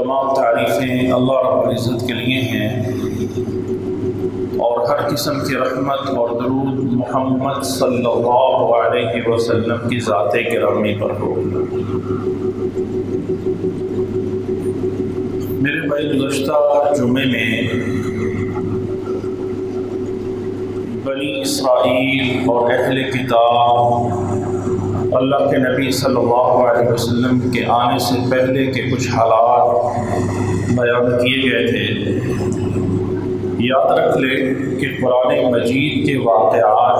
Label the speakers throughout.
Speaker 1: تمام تعریفیں اللہ رب العزت کے لیے ہیں اور ہر قسم کی رحمت اور درود محمد صلی اللہ علیہ وسلم کی ذات گرامی پر ہو۔ میرے بھائی، گزشتہ جمعے میں بنی اسرائیل اور اہل کتاب اللہ کے نبی صلی اللہ علیہ وسلم کے آنے سے پہلے کے کچھ حالات بیان کیے گئے تھے۔ یاد رکھ لیں کہ قرآن مجید کے واقعات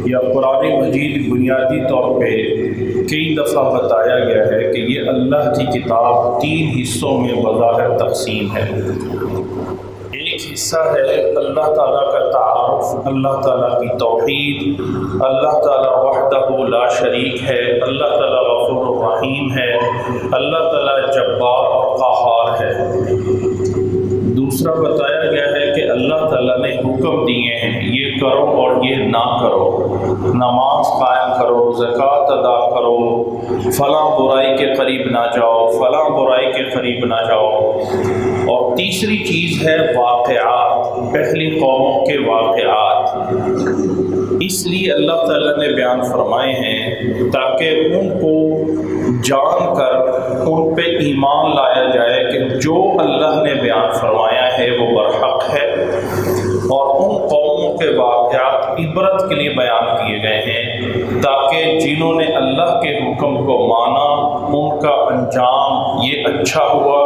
Speaker 1: یا قرآن مجید بنیادی طور پہ کئی دفعہ بتایا گیا ہے کہ یہ اللہ کی کتاب 3 حصوں میں بظاہر تقسیم ہے۔ ایک حصہ ہے اللہ تعالیٰ کا تعارف، اللہ تعالیٰ کی توحید، اللہ تعالیٰ وحدہ لا شریک ہے، اللہ تعالیٰ غفور الرحیم ہے، اللہ تعالیٰ جبار اور قہار ہے۔ دوسرا بتایا گیا ہے کہ اللہ تعالیٰ نے حکم دیے ہیں، یہ کرو اور یہ نہ کرو، نماز قائم کرو، زکوٰۃ ادا کرو، فلاں برائی کے قریب نہ جاؤ، فلاں برائی کے قریب نہ جاؤ۔ اور تیسری چیز ہے واقعات، پہلی قوموں کے واقعات۔ اس لیے اللہ تعالیٰ نے بیان فرمائے ہیں تاکہ ان کو جان کر ان پہ ایمان لایا جائے کہ جو اللہ نے بیان فرمایا ہے وہ برحق ہے، اور ان قوموں کے واقعات عبرت کے لیے بیان کیے گئے ہیں تاکہ جنہوں نے اللہ کے حکم کو مانا ان کا انجام یہ اچھا ہوا،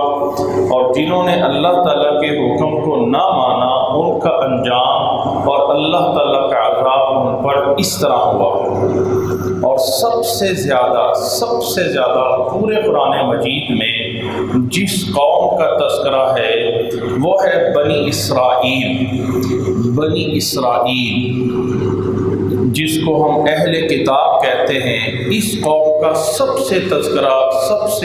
Speaker 1: اور جنہوں نے اللہ تعالیٰ کے حکم کو نہ مانا ان کا انجام اور اللہ تعالیٰ کا عذاب ان پر اس طرح ہوا۔ اور سب سے زیادہ پورے قرآن مجید میں جس قوم کا تذکرہ ہے وہ ہے بنی اسرائیل، جس کو ہم اہل کتاب کہتے ہیں۔ اس قوم کا سب سے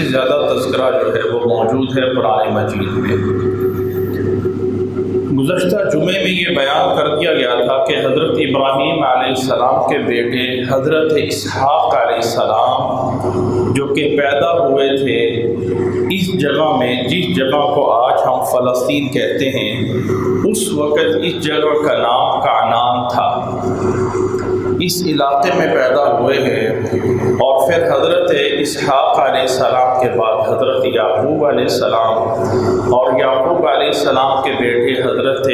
Speaker 1: زیادہ تذکرہ جو ہے وہ موجود ہے قرآن مجید میں۔ گزشتہ جمعے میں یہ بیان کر دیا گیا تھا کہ حضرت ابراہیم علیہ السلام کے بیٹے حضرت اسحاق علیہ السلام جو کہ پیدا ہوئے تھے اس جگہ میں، جس جگہ کو آج ہم فلسطین کہتے ہیں، اس وقت اس جگہ کا نام کنعان تھا۔ اس علاقے میں پیدا ہوئے ہیں، اور پھر حضرت اسحاق علیہ السلام کے بعد حضرت یعقوب علیہ السلام، اور یعقوب علیہ السلام کے بیٹے حضرت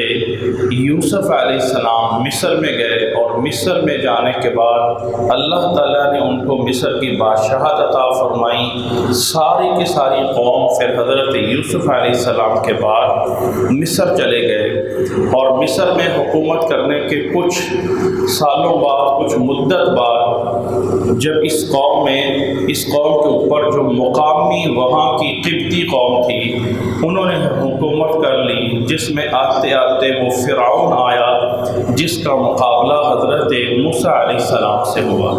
Speaker 1: یوسف علیہ السلام مصر میں گئے، اور مصر میں جانے کے بعد اللہ تعالیٰ نے ان کو مصر کی بادشاہت عطا فرمائی۔ ساری کی ساری قوم پھر حضرت یوسف علیہ السلام کے بعد مصر چلے گئے، اور مصر میں حکومت کرنے کے کچھ سالوں بعد، کچھ مدت بعد، جب اس قوم کے اوپر جو مقامی وہاں کی قبطی قوم تھی انہوں نے حکومت کر لی، جس میں آتے آتے وہ فرعون آیا جس کا مقابلہ حضرت موسیٰ علیہ السلام سے ہوا،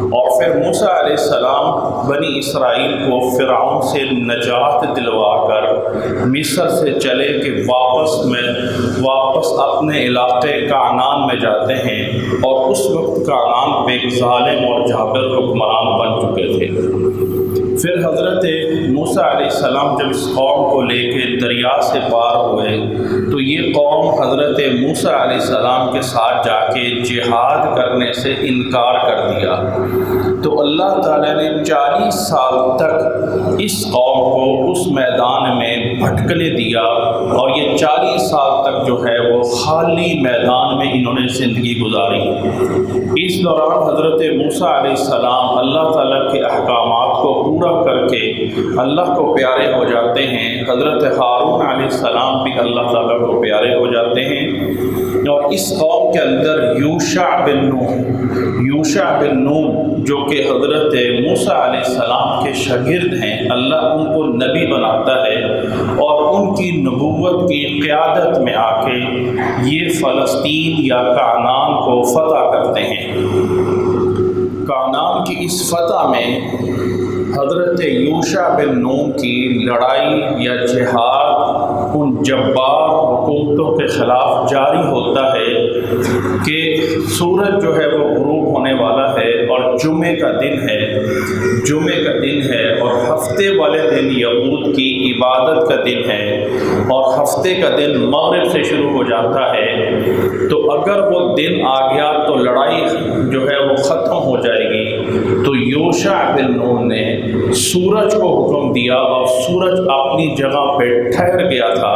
Speaker 1: اور پھر موسیٰ علیہ السلام بنی اسرائیل کو فرعون سے نجات دلوا کر مصر سے چلے کہ واپس اپنے علاقے کنعان میں جاتے ہیں، اور اس وقت کنعان پہ ایک ظالم اور جابر حکمران بن چکے تھے۔ پھر حضرت موسیٰ علیہ السلام جب اس قوم کو لے کے دریا سے پار ہوئے تو یہ قوم حضرت موسیٰ علیہ السلام کے ساتھ جا کے جہاد کرنے سے انکار کر دیا، تو اللہ تعالیٰ نے 40 سال تک اس قوم کو اس میدان میں بھٹکنے دیا، اور یہ 40 سال تک جو ہے وہ خالی میدان میں انہوں نے زندگی گزاری۔ اس دوران حضرت موسیٰ علیہ السلام اللہ تعالیٰ کے احکامات کو پورا کر کے اللہ کو پیارے ہو جاتے ہیں، حضرت ہارون علیہ السلام بھی اللہ تعالیٰ کو پیارے ہو جاتے ہیں، اور اس قوم کے اندر یوشع بن نون جو کہ حضرت موسیٰ علیہ السلام کے شاگرد ہیں، اللہ ان کو نبی بناتا ہے، اور ان کی نبوت کی قیادت میں آ کے یہ فلسطین یا کنعان کو فتح کرتے ہیں۔ کنعان کی اس فتح میں حضرت یوشع بن نون کی لڑائی یا جہاد ان جبار حکومتوں کے خلاف جاری ہوتا ہے کہ سورج جو ہے وہ غروب ہونے والا ہے اور جمعے کا دن ہے اور ہفتے والے دن یہود کی عبادت کا دن ہے اور ہفتے کا دن مغرب سے شروع ہو جاتا ہے، تو اگر وہ دن آ گیا تو لڑائی جو ہے وہ ختم ہو جائے گی۔ تو یوشع بن نون نے سورج کو حکم دیا اور سورج اپنی جگہ پہ ٹھہر گیا تھا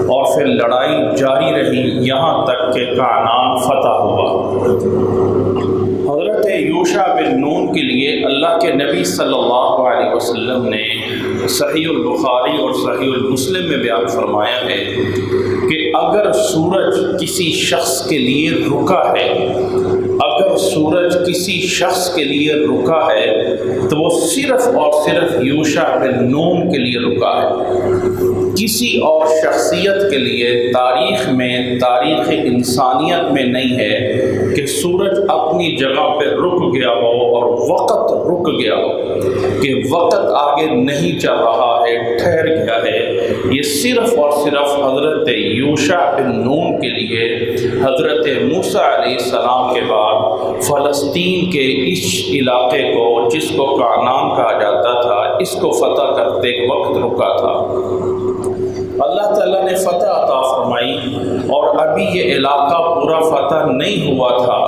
Speaker 1: اور پھر لڑائی جاری رہی یہاں تک کہ کنعان فتح ہوا۔ حضرت یوشع بن نون کے لیے اللہ کے نبی صلی اللہ علیہ وسلم نے صحیح البخاری اور صحیح المسلم میں بیان فرمایا ہے کہ اگر سورج کسی شخص کے لیے رکا ہے، تو وہ صرف اور صرف یوشع بن نون کے لیے رکا ہے، کسی اور شخصیت کے لیے تاریخ انسانیت میں نہیں ہے کہ سورج اپنی جگہ پہ رک گیا ہو اور وقت رک گیا ہو، کہ وقت آگے نہیں چل رہا ہے، ٹھہر گیا ہے۔ یہ صرف اور صرف حضرت یوشع بن نون کے لیے حضرت موسیٰ علیہ السلام کے بعد فلسطین کے اس علاقے کو، جس کو کنعان کہا جاتا تھا، اس کو فتح کرتے وقت رکا تھا۔ اللہ تعالیٰ نے فتح عطا فرمائی اور ابھی یہ علاقہ پورا فتح نہیں ہوا تھا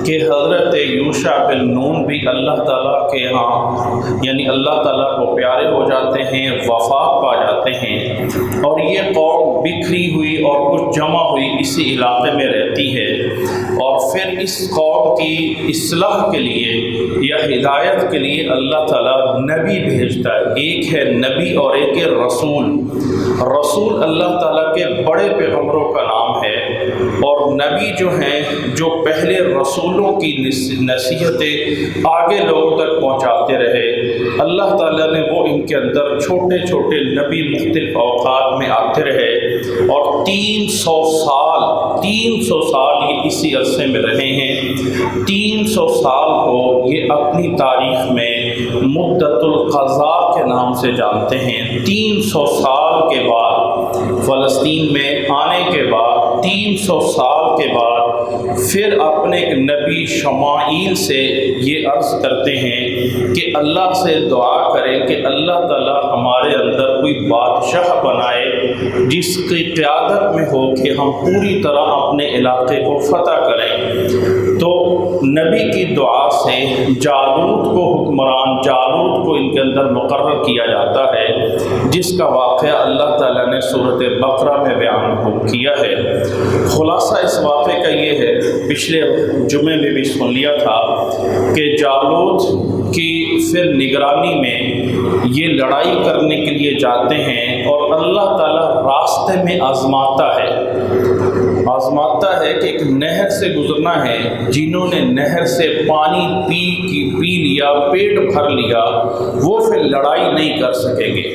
Speaker 1: کہ حضرت یوشع بن نون بھی اللہ تعالیٰ کے ہاں یعنی اللہ تعالیٰ کو پیارے ہو جاتے ہیں، وفات پا جاتے ہیں، اور یہ قوم بکھری ہوئی اور کچھ جمع ہوئی اسی علاقے میں رہتی ہے، اور پھر اس قوم کی اصلاح کے لیے یا ہدایت کے لیے اللہ تعالیٰ نبی بھیجتا ہے۔ ایک ہے نبی اور ایک ہے رسول۔ رسول اللہ تعالیٰ کے بڑے پیغمبروں کا نام ہے، اور نبی جو ہیں جو پہلے رسولوں کی نصیحتیں آگے لوگوں تک پہنچاتے رہے، اللہ تعالیٰ نے وہ ان کے اندر چھوٹے چھوٹے نبی مختلف اوقات میں آتے رہے، اور 300 سال یہ اسی عرصے میں رہے ہیں۔ 300 سال کو یہ اپنی تاریخ میں مدت القضاء کے نام سے جانتے ہیں۔ 300 سال کے بعد فلسطین میں آنے کے بعد 300 سال کے بعد پھر اپنے نبی شمائیل سے یہ عرض کرتے ہیں کہ اللہ سے دعا کریں کہ اللہ تعالیٰ ہمارے اندر کوئی بادشاہ بنائے جس کی قیادت میں ہو کہ ہم پوری طرح اپنے علاقے کو فتح کریں۔ تو نبی کی دعا سے جالوت کو ان کے اندر مقرر کیا جاتا ہے، جس کا واقعہ اللہ تعالیٰ نے سورۃ بقرہ میں بیان کیا ہے۔ خلاصہ اس واقعے کا یہ ہے، پچھلے جمعے میں بھی سن لیا تھا کہ جالوت کی پھر نگرانی میں یہ لڑائی کرنے کے لیے جاتے ہیں، اور اللہ تعالیٰ راستے میں آزماتا ہے کہ ایک نہر سے گزرنا ہے۔ جنہوں نے نہر سے پانی پی لیا، پیٹ بھر لیا، وہ پھر لڑائی نہیں کر سکیں گے،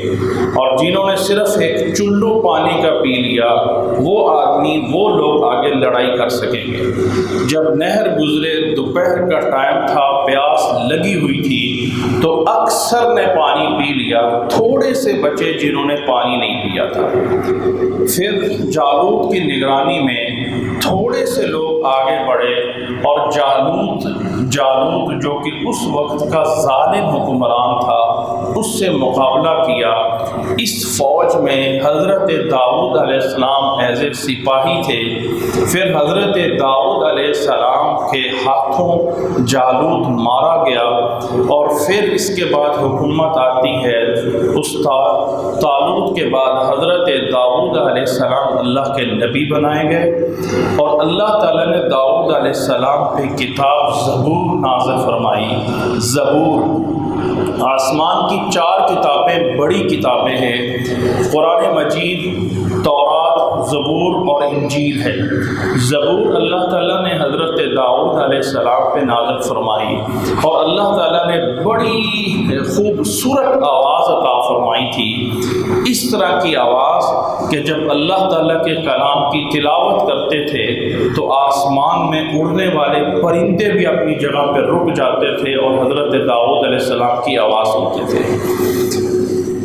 Speaker 1: اور جنہوں نے صرف ایک چلو پانی کا پی لیا، وہ لوگ آگے لڑائی کر سکیں گے۔ جب نہر گزرے، دوپہر کا ٹائم تھا، پیاس لگی ہوئی تھی، تو اکثر نے پانی پی لیا، تھوڑے سے بچے جنہوں نے پانی نہیں پیا تھا۔ پھر جالوت کی نگرانی میں تھوڑے سے لوگ آگے بڑھے، اور جالوت جو کہ اس وقت کا ظالم حکمران تھا، اس سے مقابلہ کیا۔ اس فوج میں حضرت داؤد علیہ السلام ایز اے سپاہی تھے۔ پھر حضرت داؤد علیہ السلام کے ہاتھوں جالوت مارا گیا، اور پھر اس کے بعد حکومت آتی ہے طالوت کے بعد حضرت داؤد علیہ السلام اللہ کے نبی بنائے گئے، اور اللہ تعالیٰ نے داؤد علیہ السلام پہ کتاب زبور نازل فرمائی۔ زبور آسمان کی 4 کتابیں، بڑی کتابیں ہیں، قرآن مجید، تورات، زبور اور انجیل ہے۔ زبور اللہ تعالیٰ نے حضرت داؤد علیہ السلام پہ نازل فرمائی، اور اللہ تعالیٰ نے بڑی خوبصورت آواز عطا فرمائی تھی، اس طرح کی آواز کہ جب اللہ تعالیٰ کے کلام کی تلاوت کرتے تھے تو آسمان میں اڑنے والے پرندے بھی اپنی جگہ پہ رک جاتے تھے اور حضرت داؤد علیہ السلام کی آواز سنتے تھے۔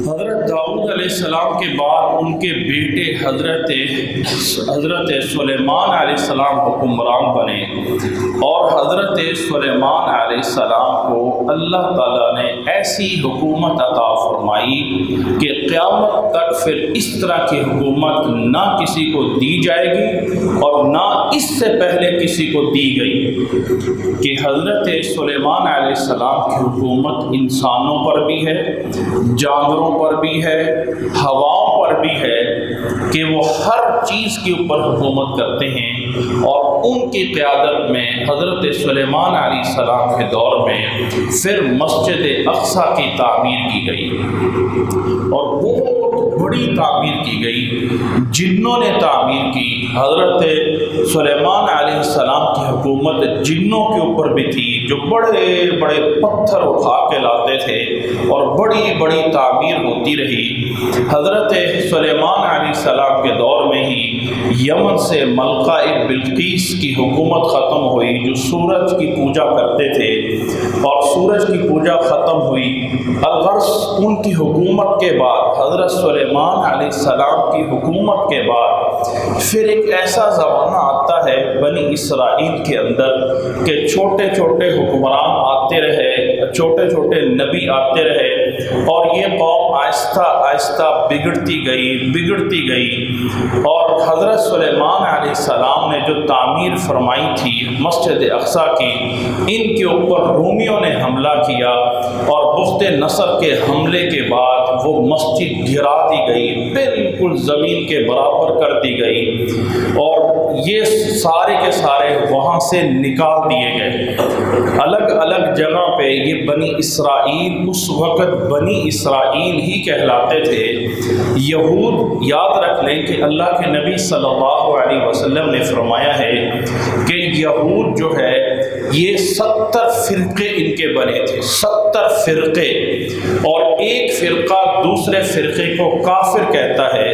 Speaker 1: حضرت داؤد علیہ السلام کے بعد ان کے بیٹے حضرت سلیمان علیہ السلام حکمران بنے، اور حضرت سلیمان علیہ السلام کو اللہ تعالیٰ نے ایسی حکومت عطا فرمائی کہ قیامت تک پھر اس طرح کی حکومت نہ کسی کو دی جائے گی اور نہ اس سے پہلے کسی کو دی گئی، کہ حضرت سلیمان علیہ السلام کی حکومت انسانوں پر بھی ہے، جانوروں پر بھی ہے، ہواؤں پر بھی ہے، کہ وہ ہر چیز کے اوپر حکومت کرتے ہیں۔ اور ان کی قیادت میں حضرت سلیمان علیہ السلام کے دور میں پھر مسجد اقصی کی تعمیر کی گئی، اور بہت بڑی تعمیر کی گئی۔ جنوں نے تعمیر کی، حضرت سلیمان علیہ السلام کی حکومت جنوں کے اوپر بھی تھی، جو بڑے بڑے پتھر اٹھا کے لاتے تھے اور بڑی بڑی تعمیر ہوتی رہی۔ حضرت سلیمان علیہ السلام کے دور میں ہی یمن سے ملکہ بلقیس کی حکومت ختم ہوئی، جو سورج کی پوجا کرتے تھے، اور سورج کی پوجا ختم ہوئی۔ الغرض ان کی حکومت کے بعد، حضرت سلیمان علیہ السلام کی حکومت کے بعد پھر ایک ایسا زمانہ آتا ہے بنی اسرائیل کے اندر کہ چھوٹے چھوٹے حکمران آتے رہے، چھوٹے چھوٹے نبی آتے رہے، اور یہ قوم آہستہ آہستہ بگڑتی گئی، اور حضرت سلیمان علیہ السلام نے جو تعمیر فرمائی تھی مسجد اقصی کی، ان کے اوپر رومیوں نے حملہ کیا، اور بخت نصر کے حملے کے بعد وہ مسجد گرا دی گئی، بالکل زمین کے برابر کر دی گئی، اور یہ سارے کے سارے وہاں سے نکال دیے گئے۔ الگ الگ جگہ پہ یہ بنی اسرائیل اس وقت بنی اسرائیل ہی کہلاتے تھے۔ یہود، یاد رکھ لیں کہ اللہ کے نبی صلی اللہ علیہ وسلم نے فرمایا ہے کہ یہود جو ہے یہ 70 فرقے ان کے بنے تھے، 70 فرقے، اور ایک فرقہ دوسرے فرقے کو کافر کہتا ہے،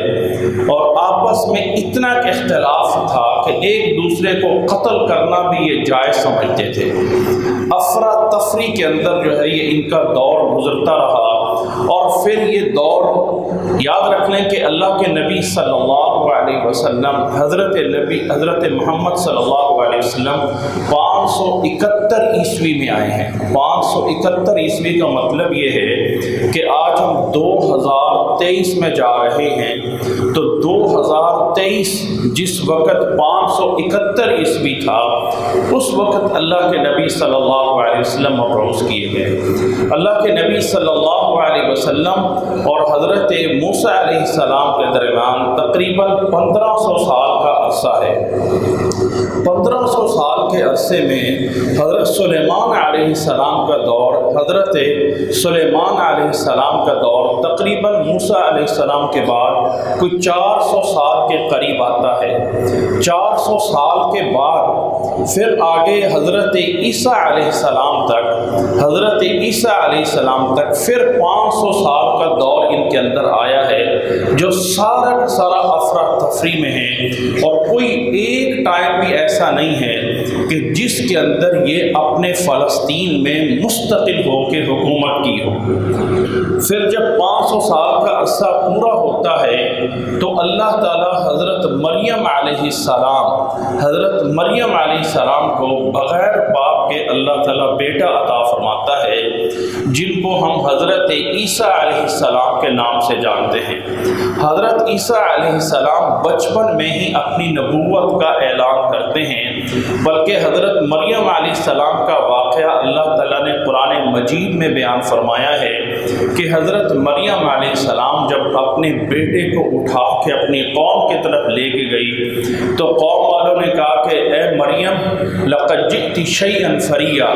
Speaker 1: اور آپس میں اتنا اختلاف تھا کہ ایک دوسرے کو قتل کرنا بھی یہ جائز سمجھتے تھے۔ افراتفری کے اندر جو ہے یہ ان کا دور گزرتا رہا، اور پھر یہ دور یاد رکھ لیں کہ اللہ کے نبی صلی اللہ علیہ وسلم، حضرت محمد صلی اللہ علیہ وسلم 571 عیسوی میں آئے ہیں۔ 571 عیسوی کا مطلب یہ ہے کہ آج ہم 2023 میں جا رہے ہیں، تو 2023 جس وقت 571 عیسوی تھا، اس وقت اللہ کے نبی صلی اللہ علیہ وسلم مبعوث کیے گئے۔ اللہ کے نبی صلی اللہ علیہ وسلم اور حضرت موسیٰ علیہ السلام کے درمیان تقریباً 1500 سال کا عرصہ ہے۔ 1500 سال کے عرصے میں حضرت سلیمان علیہ السلام کا دور، حضرت سلیمان علیہ السلام کا دور تقریباً موسیٰ علیہ السلام کے بعد کوئی 400 سال کے قریب آتا ہے۔ 400 سال کے بعد پھر آگے حضرت عیسیٰ علیہ السلام تک، حضرت عیسیٰ علیہ السلام تک پھر 500 سال کا دور ان کے اندر آیا ہے، جو سارا کا سارا افراتفری میں ہے، اور کوئی ایک ٹائم بھی ایسا نہیں ہے کہ جس کے اندر یہ اپنے فلسطین میں مستقل ہو کے حکومت کی ہو۔ پھر جب 500 سال کا عرصہ پورا ہوتا ہے تو اللہ تعالیٰ حضرت مریم علیہ السلام کو بغیر باپ کے اللہ تعالیٰ بیٹا عطا فرماتا ہے، جن کو ہم حضرت عیسیٰ علیہ السلام کے نام سے جانتے ہیں۔ حضرت عیسیٰ علیہ السلام بچپن میں ہی اپنی نبوت کا اعلان کرتے ہیں، بلکہ حضرت مریم علیہ السلام کا واقعہ اللہ تعالیٰ نے قرآن مجید میں بیان فرمایا ہے کہ حضرت مریم علیہ السلام جب اپنے بیٹے کو اٹھا کے اپنی قوم کی طرف لے کے گئی تو قوم والوں نے کہا کہ اے مریم لقد جئت شیئا فریا،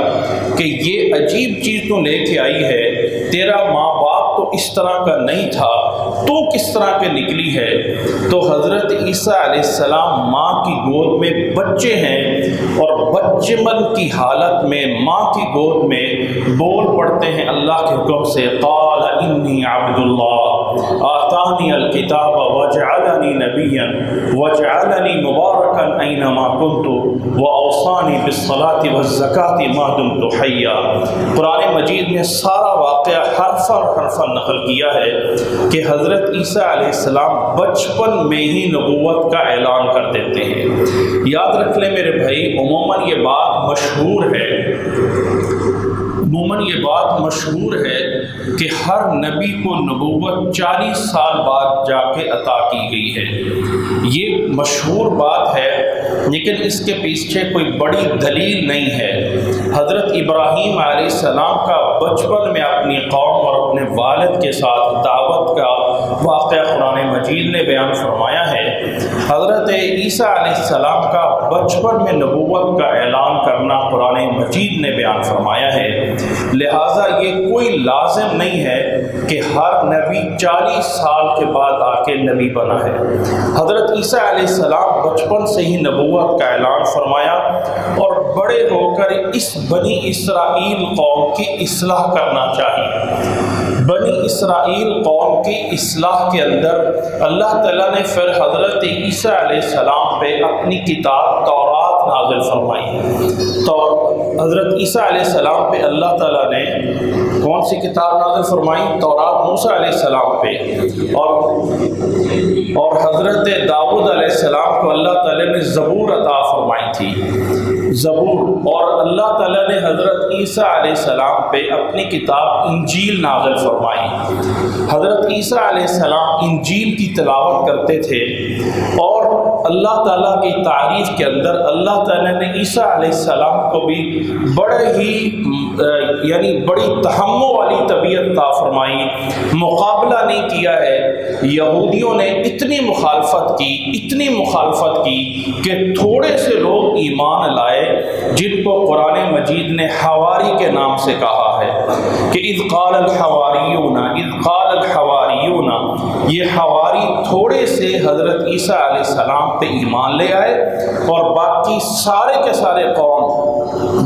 Speaker 1: کہ یہ عجیب چیز تو لے کے آئی ہے، تیرا ماں باپ تو اس طرح کا نہیں تھا، تو کس طرح کے نکلی ہے؟ تو حضرت عیسیٰ علیہ السلام ماں کی گود میں بچے ہیں، اور بچپن کی حالت میں ماں کی گود میں بول پڑتے ہیں اللہ کے حکم سے، قال انی عبد اللہ آتانی آتانی الکتاب وجعلنی نبیا وجعلنی مبارکا اینما کنت واوصانی بالصلاة والزکاة ما دمت حیا۔ قرآن مجید نے سارا واقعہ حرفاً نقل کیا ہے کہ حضرت عیسیٰ علیہ السلام بچپن میں ہی نبوت کا اعلان کر دیتے ہیں۔ یاد رکھ لیں میرے بھائی، عموماً یہ بات مشہور ہے کہ ہر نبی کو نبوت 40 سال بعد جا کے عطا کی گئی ہے۔ یہ مشہور بات ہے، لیکن اس کے پیچھے کوئی بڑی دلیل نہیں ہے۔ حضرت ابراہیم علیہ السلام کا بچپن میں اپنی قوم اور اپنے والد کے ساتھ دعوت کا واقعہ قرآن مجید نے بیان فرمایا ہے۔ حضرت عیسیٰ علیہ السلام کا بچپن میں نبوت کا اعلان کرنا قرآن مجید نے بیان فرمایا ہے، لہٰذا یہ کوئی لازم نہیں ہے کہ ہر نبی 40 سال کے بعد آ کے نبی بنا ہے۔ حضرت عیسیٰ علیہ السلام بچپن سے ہی نبوت کا اعلان فرمایا اور بڑے ہو کر اس بنی اسرائیل قوم کی اصلاح کرنا چاہیے۔ بنی اسرائیل قوم کی اصلاح کے اندر اللہ تعالیٰ نے پھر حضرت عیسیٰ علیہ السلام پہ اپنی کتاب تورات نازل فرمائی۔ تو حضرت عیسیٰ علیہ السلام پہ اللہ تعالیٰ نے کون سی کتاب نازل فرمائی؟ تورات موسیٰ علیہ السلام پہ، اور حضرت داؤد علیہ السلام کو اللہ تعالیٰ نے زبور عطا فرمائی تھی، زبور۔ اور اللہ تعالیٰ نے حضرت عیسیٰ علیہ السلام پہ اپنی کتاب انجیل نازل فرمائی۔ حضرت عیسیٰ علیہ السلام انجیل کی تلاوت کرتے تھے، اور اللہ تعالیٰ کی تعریف کے اندر اللہ تعالیٰ نے عیسیٰ علیہ السلام کو بھی بڑی تحمل والی طبیعت عطا فرمائی۔ مقابلہ نہیں کیا ہے۔ یہودیوں نے اتنی مخالفت کی کہ تھوڑے سے لوگ ایمان لائے، جن کو قرآن مجید نے حواری کے نام سے کہا ہے کہ اذ قال الحواریون، یہ حواری تھوڑے سے حضرت عیسیٰ علیہ السلام پہ ایمان لے آئے، اور باقی سارے کے سارے قوم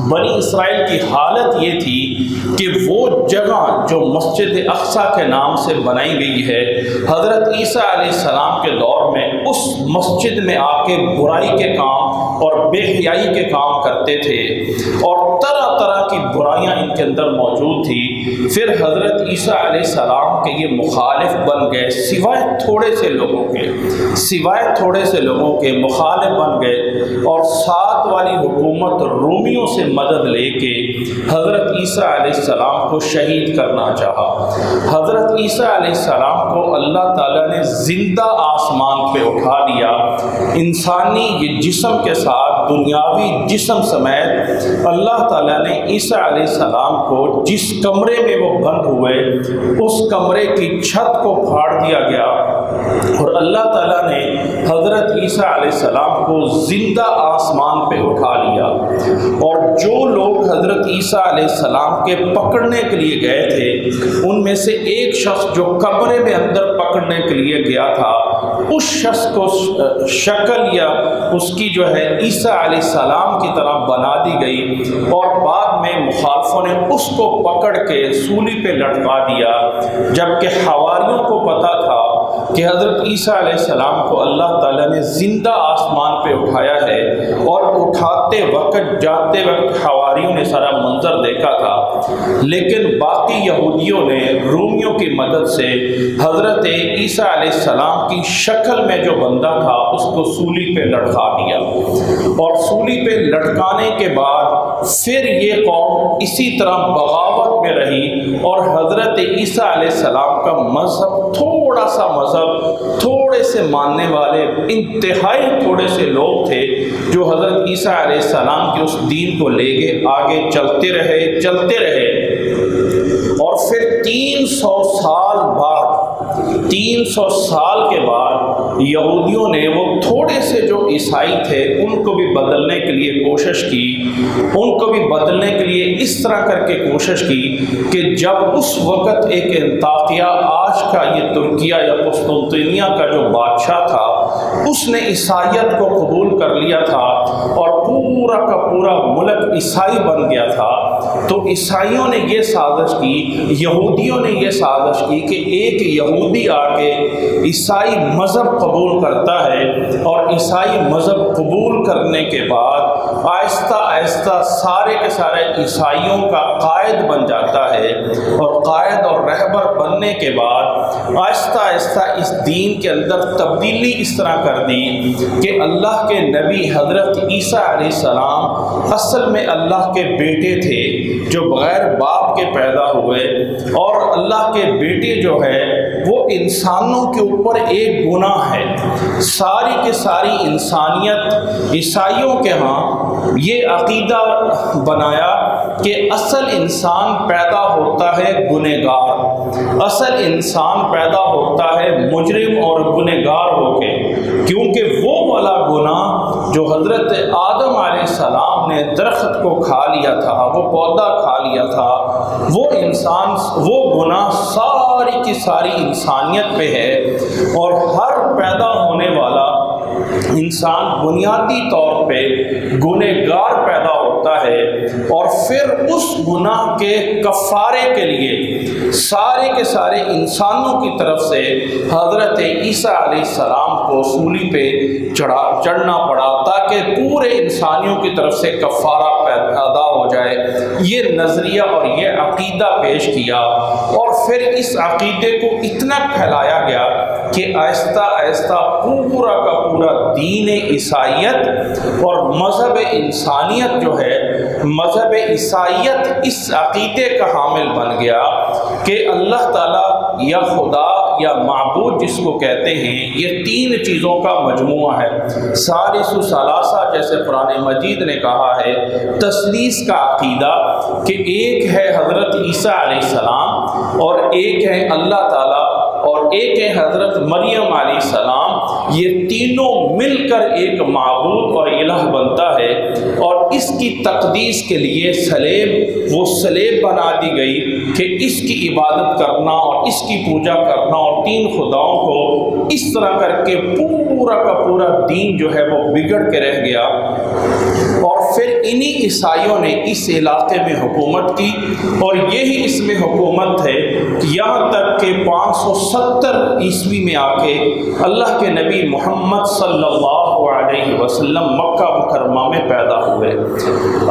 Speaker 1: بنی اسرائیل کی حالت یہ تھی کہ وہ جگہ جو مسجد اقصیٰ کے نام سے بنائی گئی ہے، حضرت عیسیٰ علیہ السلام کے دور میں اس مسجد میں آ کے برائی کے کام اور بے حیائی کے کام کرتے تھے، اور طرح طرح کی برائیاں ان کے اندر موجود تھی۔ پھر حضرت عیسیٰ علیہ السلام کے یہ مخالف بن گئے، سوائے تھوڑے سے لوگوں کے مخالف بن گئے، اور ساتھ والی حکومت رومیوں سے مدد لے کے حضرت عیسیٰ علیہ السلام کو شہید کرنا چاہا۔ حضرت عیسیٰ علیہ السلام کو اللہ تعالیٰ نے زندہ آسمان پہ اٹھا لیا، انسانی یہ جسم کے ساتھ دنیاوی جسم سمیت۔ اللہ تعالیٰ نے عیسیٰ علیہ السلام کو جس کمرے میں وہ بند ہوئے، اس کمرے کی چھت کو پھاڑ دیا گیا، اور اللہ تعالیٰ نے حضرت عیسیٰ علیہ السلام کو زندہ آسمان پہ اٹھا لیا۔ اور جو لوگ حضرت عیسیٰ علیہ السلام کے پکڑنے کے لیے گئے تھے، ان میں سے ایک شخص جو کمرے میں اندر پکڑنے کے لیے گیا تھا، اس شخص کو شکل یا اس کی جو ہے عیسیٰ علیہ السلام کی طرح بنا دی گئی، اور بعد میں مخالفوں نے اس کو پکڑ کے سولی پہ لٹکا دیا، جبکہ حواریوں کو پتہ تھا کہ حضرت عیسیٰ علیہ السلام کو اللہ تعالیٰ نے زندہ آسمان پہ اٹھایا ہے، اور اٹھاتے وقت جاتے وقت حواریوں نے سارا منظر دیکھا تھا، لیکن باقی یہودیوں نے رومیوں کی مدد سے حضرت عیسیٰ علیہ السلام کی شکل میں جو بندہ تھا اس کو سولی پہ لٹکا دیا، اور سولی پہ لٹکانے کے بعد پھر یہ قوم اسی طرح بغاوت میں رہی، اور حضرت عیسیٰ علیہ السلام کا مذہب تھوڑے سے ماننے والے انتہائی تھوڑے سے لوگ تھے، جو حضرت عیسیٰ علیہ السلام کے اس دین کو لے کے آگے چلتے رہے، اور پھر 300 سال کے بعد یہودیوں نے وہ تھوڑے سے جو عیسائی تھے ان کو بھی بدلنے کے لیے کوشش کی، ان کو بھی بدلنے کے لیے اس طرح کر کے کوشش کی کہ جب اس وقت ایک انطاکیہ، آج کا یہ ترکیہ یا قسطنطنیہ کا جو بادشاہ تھا، اس نے عیسائیت کو قبول کر لیا تھا اور پورا کا پورا ملک عیسائی بن گیا تھا، تو عیسائیوں نے یہ سازش کی، یہودیوں نے یہ سازش کی کہ ایک یہودی آ کے عیسائی مذہب قبول کرتا ہے، اور عیسائی مذہب قبول کرنے کے بعد آہستہ آہستہ سارے کے سارے عیسائیوں کا قائد بن جاتا ہے، اور قائد اور رہبر بننے کے بعد آہستہ آہستہ اس دین کے اندر تبدیلی اس طرح کر دی کہ اللہ کے نبی حضرت عیسیٰ علیہ السلام اصل میں اللہ کے بیٹے تھے جو بغیر باپ کے پیدا ہوئے، اور اللہ کے بیٹے جو ہے وہ انسانوں کے اوپر ایک گناہ ہے۔ ساری کی ساری انسانیت عیسائیوں کے ہاں یہ عقیدہ بنایا کہ اصل انسان پیدا ہوتا ہے گنہگار، اصل انسان پیدا ہوتا ہے مجرم اور گنہگار ہو کے، کیونکہ وہ والا گناہ جو حضرت آدم علیہ السلام نے درخت کو کھا لیا تھا، وہ پودا کھا لیا تھا، وہ انسان وہ گناہ ساری کی ساری انسانیت پہ ہے، اور ہر پیدا ہونے والا انسان بنیادی طور پہ گنہگار پیدا ہوتا ہے، اور پھر اس گناہ کے کفارے کے لیے سارے کے سارے انسانوں کی طرف سے حضرت عیسیٰ علیہ السلام کو صلیب پہ چڑھنا پڑا تاکہ پورے انسانیوں کی طرف سے کفارہ ادا ہو جائے۔ یہ نظریہ اور یہ عقیدہ پیش کیا، اور پھر اس عقیدے کو اتنا پھیلایا گیا کہ آہستہ آہستہ پورا کا پورا دین عیسائیت اور مذہب انسانیت جو ہے، مذہب عیسائیت اس عقیدے کا حامل بن گیا کہ اللہ تعالیٰ یا خدا یا معبود جس کو کہتے ہیں، یہ تین چیزوں کا مجموعہ ہے۔ ثالث و ثلاثہ جیسے قرآن مجید نے کہا ہے، تثلیث کا عقیدہ کہ ایک ہے حضرت عیسیٰ علیہ السلام، اور ایک ہے اللہ تعالیٰ، اور ایک ہے حضرت مریم علیہ السلام، یہ تینوں مل کر ایک معبود اور الہ بنتا ہے، اور اس کی تقدیس کے لیے وہ سلیب بنا دی گئی کہ اس کی عبادت کرنا اور اس کی پوجا کرنا اور تین خداؤں کو اس طرح کر کے پورا کا پورا دین جو ہے وہ بگڑ کے رہ گیا۔ اور پھر انہی عیسائیوں نے اس علاقے میں حکومت کی، اور یہی اس میں حکومت ہے یہاں تک کہ 570 عیسوی میں آ کے اللہ کے نبی محمد صلی اللہ علیہ وسلم مکہ مکرمہ میں پیدا ہوئے۔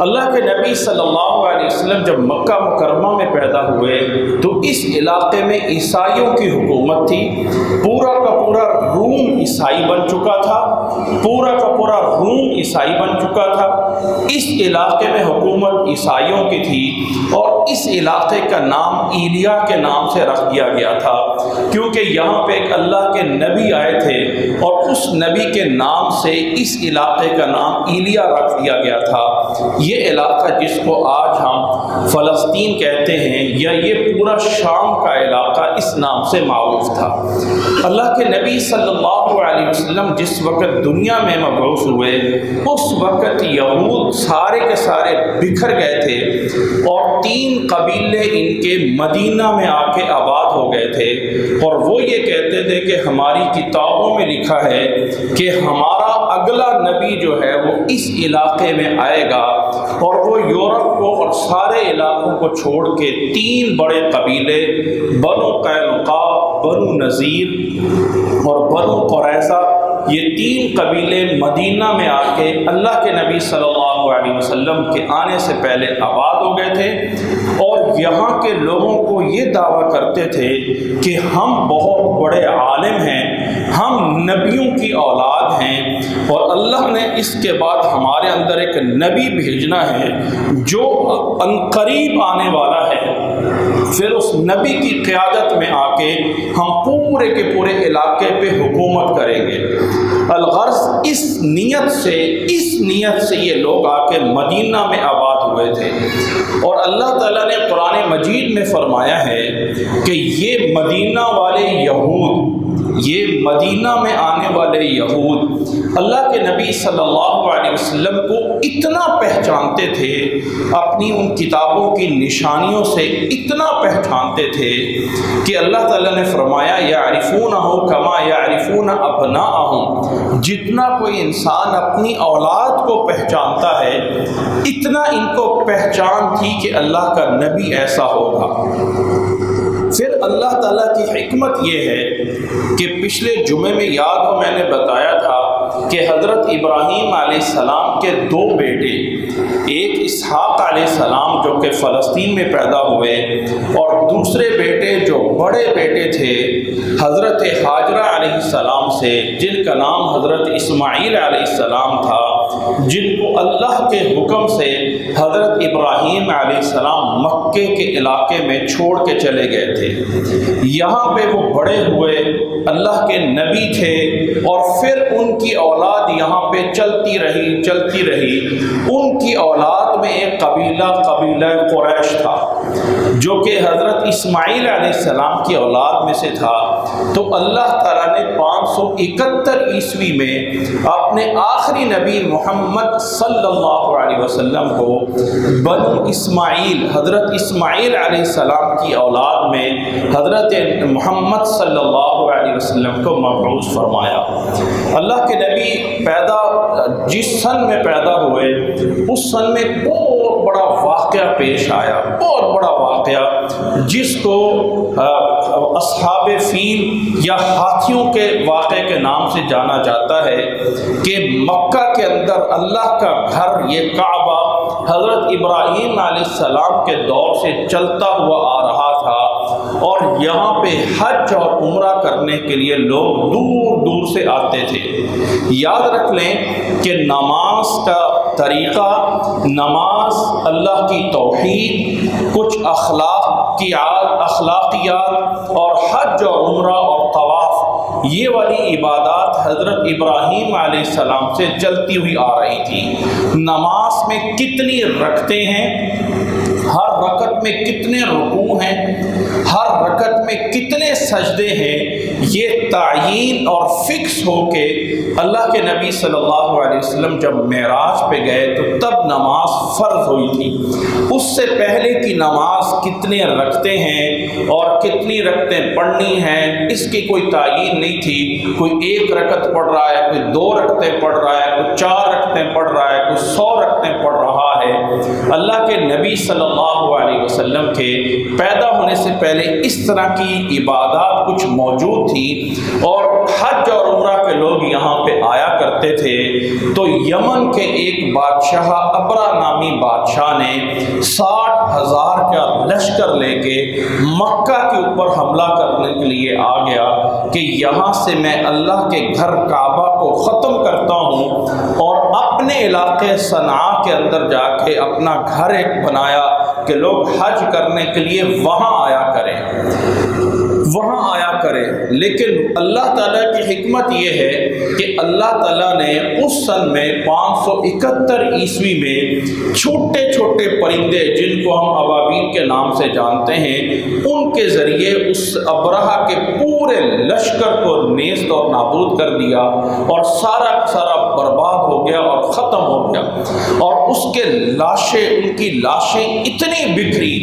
Speaker 1: اللہ کے نبی صلی اللہ علیہ وسلم جب مکہ مکرمہ میں پیدا ہوئے تو اس علاقے میں عیسائیوں کی حکومت تھی، پورا کا پورا روم عیسائی بن چکا تھا، پورا کا پورا روم عیسائی بن چکا تھا۔ اس علاقے میں حکومت عیسائیوں کی تھی، اور اس علاقے کا نام ایلیا کے نام سے رکھ دیا گیا تھا، کیونکہ یہاں پہ ایک اللہ کے نبی آئے تھے، اور اس نبی کے نام سے اس علاقے کا نام ایلیا رکھ دیا گیا تھا۔ یہ علاقہ جس کو آج ہم فلسطین کہتے ہیں، یا یہ پورا شام کا علاقہ اس نام سے معروف تھا۔ اللہ کے نبی صلی اللہ علیہ وسلم جس وقت دنیا میں مبعوث ہوئے، اس وقت یہود سارے کے سارے بکھر گئے تھے، اور 3 قبیلے ان کے مدینہ میں آ کے آباد ہو گئے تھے، اور وہ یہ کہتے تھے کہ ہماری کتابوں میں لکھا ہے کہ ہمارا اگلا نبی جو ہے وہ اس علاقے میں آئے گا، اور وہ یورپ کو اور سارے علاقوں کو چھوڑ کے 3 بڑے قبیلے بنو قینقاع، بنو نذیر اور بنو قریظہ، یہ 3 قبیلے مدینہ میں آ کے اللہ کے نبی صلی اللہ علیہ وسلم کے آنے سے پہلے آباد ہو گئے تھے، اور یہاں کے لوگوں کو یہ دعویٰ کرتے تھے کہ ہم بہت بڑے عالم ہیں، ہم نبیوں کی اولاد ہیں، اور اللہ نے اس کے بعد ہمارے اندر ایک نبی بھیجنا ہے جو عنقریب آنے والا ہے، پھر اس نبی کی قیادت میں آ کے ہم پورے کے پورے علاقے پہ حکومت کریں گے۔ الغرض اس نیت سے یہ لوگ آ کے مدینہ میں آباد ہوئے تھے، اور اللہ تعالیٰ نے قرآن مجید میں فرمایا ہے کہ یہ مدینہ والے یہود، یہ مدینہ میں آنے والے یہود اللہ کے نبی صلی اللہ اللہ علیہ وسلم کو اتنا پہچانتے تھے، اپنی ان کتابوں کی نشانیوں سے اتنا پہچانتے تھے کہ اللہ تعالیٰ نے فرمایا یعرفونہ کما یعرفون ابناءہم، جتنا کوئی انسان اپنی اولاد کو پہچانتا ہے اتنا ان کو پہچان تھی کہ اللہ کا نبی ایسا ہوگا۔ پھر اللہ تعالیٰ کی حکمت یہ ہے کہ پچھلے جمعے میں یاد ہو میں نے بتایا تھا کہ حضرت ابراہیم علیہ السلام کے دو بیٹے، ایک اسحاق علیہ السلام جو کہ فلسطین میں پیدا ہوئے، اور دوسرے بیٹے جو بڑے بیٹے تھے حضرت ہاجرہ علیہ السلام سے، جن کا نام حضرت اسماعیل علیہ السلام تھا، جن کو اللہ کے حکم سے حضرت ابراہیم علیہ السلام مکے کے علاقے میں چھوڑ کے چلے گئے تھے۔ یہاں پہ وہ بڑے ہوئے، اللہ کے نبی تھے، اور پھر ان کی اولاد یہاں پہ چلتی رہی۔ ان کی اولاد میں ایک قبیلہ قریش تھا جو کہ حضرت اسماعیل علیہ السلام کی اولاد میں سے تھا۔ تو اللہ تعالیٰ نے 571 عیسوی میں اپنے آخری نبی محمد صلی اللہ علیہ وسلم کو بنو اسماعیل، حضرت اسماعیل علیہ السلام کی اولاد میں حضرت محمد صلی اللہ علیہ وسلم کو مبعوث فرمایا۔ اللہ کے نبی جس سن میں پیدا ہوئے اس سن میں بہت بڑا واقعہ پیش آیا، بہت بڑا واقعہ جس کو اصحاب فیل یا ہاتھیوں کے واقعے کے نام سے جانا جاتا ہے کہ مکہ کے اندر اللہ کا گھر، یہ کعبہ حضرت ابراہیم علیہ السلام کے دور سے چلتا ہوا آ رہا تھا، اور یہاں پہ حج اور عمرہ کرنے کے لیے لوگ دور دور سے آتے تھے۔ یاد رکھ لیں کہ نماز کا طریقہ، نماز، اللہ کی توحید، کچھ اخلاقیات اور حج اور عمرہ اور طواف، یہ والی عبادات حضرت ابراہیم علیہ السلام سے چلتی ہوئی آ رہی تھی۔ نماز میں کتنی رکعتیں ہیں، ہر رکعت میں کتنے رکوع ہیں، ہر رکعت میں کتنے سجدے ہیں، یہ تعیین اور فکس ہو کے اللہ کے نبی صلی اللہ علیہ وسلم جب معراج پہ گئے تو تب نماز فرض ہوئی تھی۔ اس سے پہلے کی نماز کتنے رکعتیں ہیں اور کتنی رکعتیں پڑھنی ہیں اس کی کوئی تعیین نہیں تھی۔ کوئی 1 رکعت پڑھ رہا ہے، کوئی 2 رکعتیں پڑھ رہا ہے، کوئی 4 رکعتیں پڑھ رہا ہے، کوئی 100 رکعتیں پڑھ رہا ہے۔ اللہ کے نبی صلی اللہ علیہ وسلم کے پیدا ہونے سے پہلے اس طرح کی عبادات کچھ موجود تھی، اور حج اور عمرہ کے لوگ یہاں پہ آیا کرتے تھے۔ تو یمن کے ایک بادشاہ، ابرا نامی بادشاہ نے 60,000 کا لشکر لے کے مکہ کے اوپر حملہ کرنے کے لیے آ گیا کہ یہاں سے میں اللہ کے گھر کعبہ کو ختم کرتا ہوں، اور اپنے علاقے صنعاء کے اندر جا کے اپنا گھر ایک بنایا کہ لوگ حج کرنے کے لیے وہاں آیا کریں۔ لیکن اللہ تعالیٰ کی حکمت یہ ہے کہ اللہ تعالیٰ نے اس سن میں 571 عیسوی میں چھوٹے چھوٹے پرندے جن کو ہم ابابیل کے نام سے جانتے ہیں، ان کے ذریعے اس ابرہہ کے پورے لشکر کو نیست اور نابود کر دیا، اور سارا برباد ہو گیا اور ختم ہو گیا۔ اور اس کے ان کی لاشیں اتنی بکھری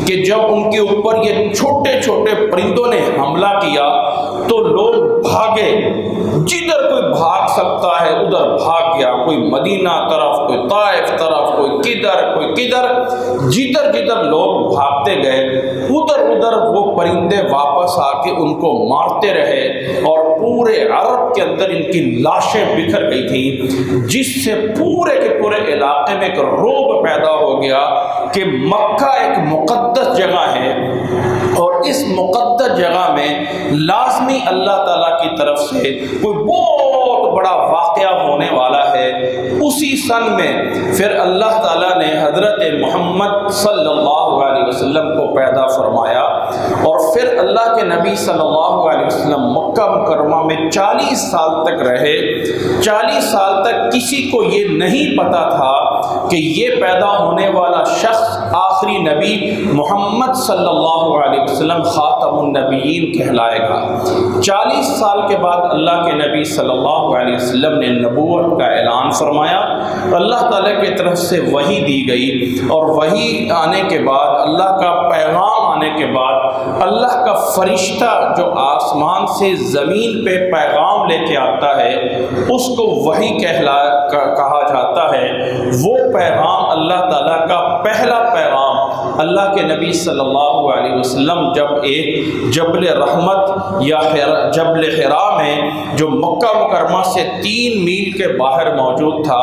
Speaker 1: کہ جب ان کے اوپر یہ چھوٹے چھوٹے پرندوں نے حملہ کیا تو لوگ بھاگے، جدھر کوئی بھاگ سکتا ہے ادھر بھاگ گیا، کوئی مدینہ طرف، کوئی طائف طرف، کوئی کدھر، جدھر لوگ بھاگتے گئے ادھر وہ پرندے واپس آ کے ان کو مارتے رہے، اور پورے عرب کے اندر ان کی لاشیں بکھر گئی تھی، جس سے پورے کے پورے علاقے میں ایک رعب پیدا ہو گیا کہ مکہ ایک مقدس جگہ ہے، اور اس مقدس جگہ میں لازمی اللہ تعالیٰ کی طرف سے کوئی بہت بڑا واقعہ ہونے والا ہے۔ اسی سن میں پھر اللہ تعالیٰ نے حضرت محمد صلی اللہ علیہ وسلم کو پیدا فرمایا، اور پھر اللہ کے نبی صلی اللہ علیہ وسلم مکہ مکرمہ میں 40 سال تک رہے۔ 40 سال تک کسی کو یہ نہیں پتا تھا کہ یہ پیدا ہونے والا شخص آخری نبی محمد صلی اللہ علیہ وسلم خاتم النبیین کہلائے گا۔ 40 سال کے بعد اللہ کے نبی صلی اللہ علیہ وسلم نے نبوت کا اعلان فرمایا، اللہ تعالیٰ کی طرف سے وحی دی گئی، اور وحی آنے کے بعد، اللہ کا پیغام آنے کے بعد، اللہ کا فرشتہ جو آسمان سے زمین پہ پیغام لے کے آتا ہے اس کو وحی کہا جاتا ہے۔ وہ پیغام اللہ تعالیٰ کا پہلا پیغام اللہ کے نبی صلی اللہ علیہ وسلم جب ایک جبل رحمت یا جبل حرا میں جو مکہ مکرمہ سے 3 میل کے باہر موجود تھا،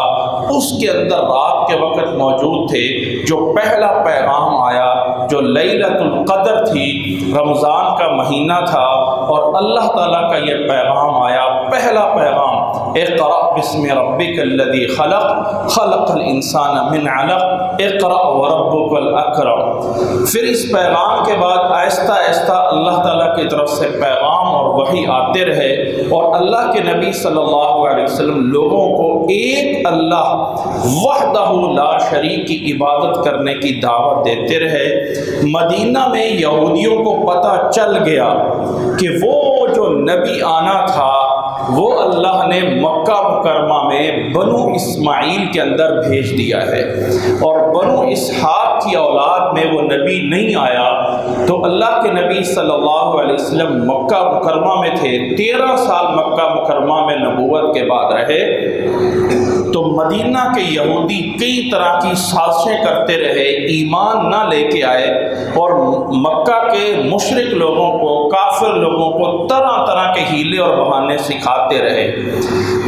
Speaker 1: اس کے اندر رات کے وقت موجود تھے، جو پہلا پیغام آیا، جو لیلۃ القدر تھی، رمضان کا مہینہ تھا، اور اللہ تعالیٰ کا یہ پیغام آیا، پہلا پیغام، اقرأ بسم ربک الذی خلق، خلق الانسان من علق، اقرأ وربک الاکرم۔ پھر اس پیغام کے بعد آہستہ آہستہ اللہ تعالیٰ کی طرف سے پیغام اور وحی آتے رہے، اور اللہ کے نبی صلی اللہ علیہ وسلم لوگوں کو ایک اللہ وحدہ لا شریک کی عبادت کرنے کی دعوت دیتے رہے۔ مدینہ میں یہودیوں کو پتہ چل گیا کہ وہ جو نبی آنا تھا وہ اللہ نے مکہ مکرمہ میں بنو اسماعیل کے اندر بھیج دیا ہے، اور بنو اسحاق کی اولاد میں وہ نبی نہیں آیا۔ تو اللہ کے نبی صلی اللہ علیہ وسلم مکہ مکرمہ میں تھے، 13 سال مکہ مکرمہ میں نبوت کے بعد رہے۔ تو مدینہ کے یہودی کئی طرح کی سازشیں کرتے رہے، ایمان نہ لے کے آئے، اور مکہ کے مشرک لوگوں کو، کافر لوگوں کو طرح طرح کے ہیلے اور بہانے سکھاتے رہے۔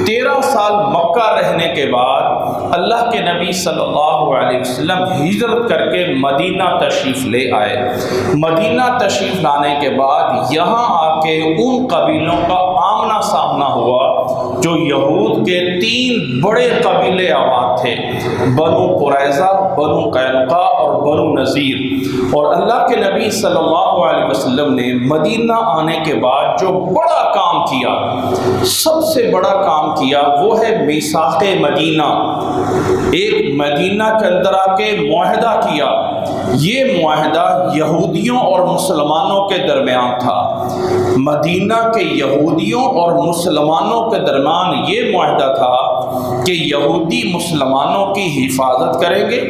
Speaker 1: 13 سال مکہ رہنے کے بعد اللہ کے نبی صلی اللہ علیہ وسلم ہجرت کر کے مدینہ تشریف لے آئے۔ مدینہ تشریف لانے کے بعد یہاں آ کے ان قبیلوں کا آمنا سامنا ہوا جو یہود کے 3 بڑے قبیلے آباد تھے، بنو قریظہ، بنو قینقاع اور بنو نذیر۔ اور اللہ کے نبی صلی اللہ علیہ وسلم نے مدینہ آنے کے بعد جو بڑا کام کیا، سب سے بڑا کام کیا، وہ ہے میثاق مدینہ۔ ایک مدینہ کے اندر آ کے معاہدہ کیا۔ یہ معاہدہ یہودیوں اور مسلمانوں کے درمیان تھا۔ مدینہ کے یہودیوں اور مسلمانوں کے درمیان یہ معاہدہ تھا کہ یہودی مسلمانوں کی حفاظت کریں گے